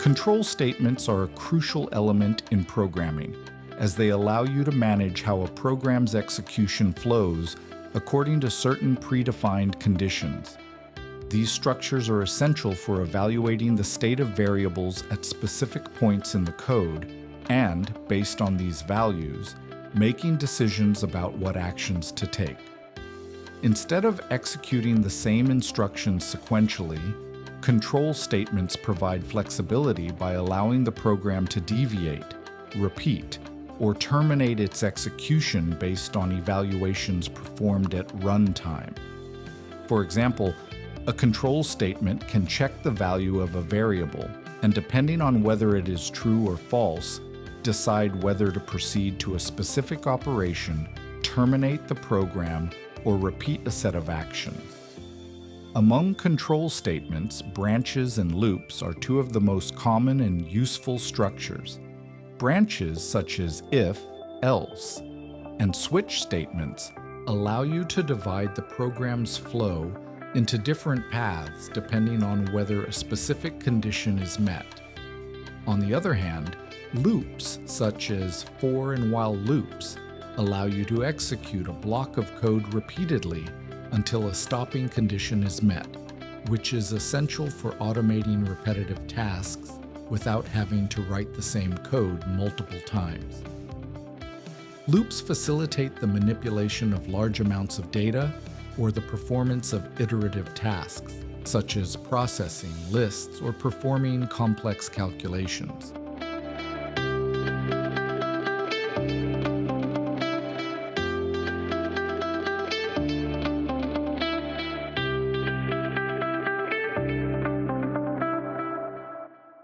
Control statements are a crucial element in programming, as they allow you to manage how a program's execution flows according to certain predefined conditions. These structures are essential for evaluating the state of variables at specific points in the code and, based on these values, making decisions about what actions to take. Instead of executing the same instructions sequentially, control statements provide flexibility by allowing the program to deviate, repeat, or terminate its execution based on evaluations performed at runtime. For example, a control statement can check the value of a variable and, depending on whether it is true or false, decide whether to proceed to a specific operation, terminate the program, or repeat a set of actions. Among control statements, branches and loops are two of the most common and useful structures. Branches such as if, else, and switch statements allow you to divide the program's flow into different paths depending on whether a specific condition is met. On the other hand, loops such as for and while loops allow you to execute a block of code repeatedly until a stopping condition is met, which is essential for automating repetitive tasks without having to write the same code multiple times. Loops facilitate the manipulation of large amounts of data or the performance of iterative tasks, such as processing lists or performing complex calculations.